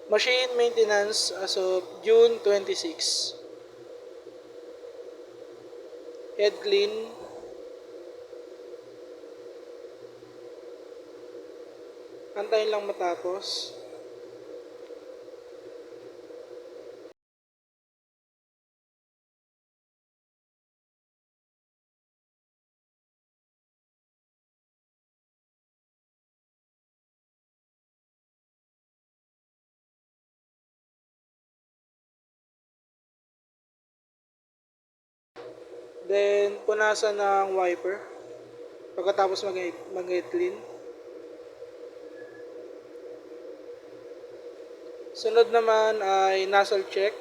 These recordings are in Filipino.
Machine maintenance as of June 26. Head clean. Antayin lang matapos. Then, punasan ng wiper. Pagkatapos mag-head clean. Sunod naman ay nozzle check.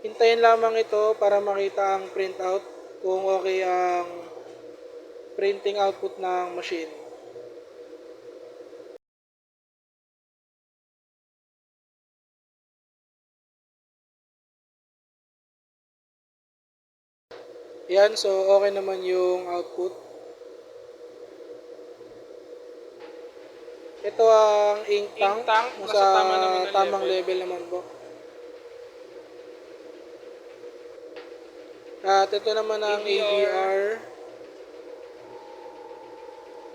Hintayin lamang ito para makita ang printout kung okay ang printing output ng machine. Yan, so okay naman yung output. Ito ang ink tank. Nasa tamang level naman po. At ito naman ang AVR.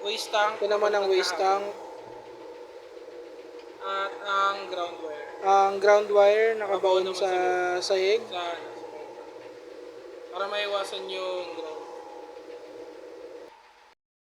Waste tank. Ito naman ang waste tank. At ang ground wire. Ang ground wire nakabaon sa sahig. Para maiwasan yung ground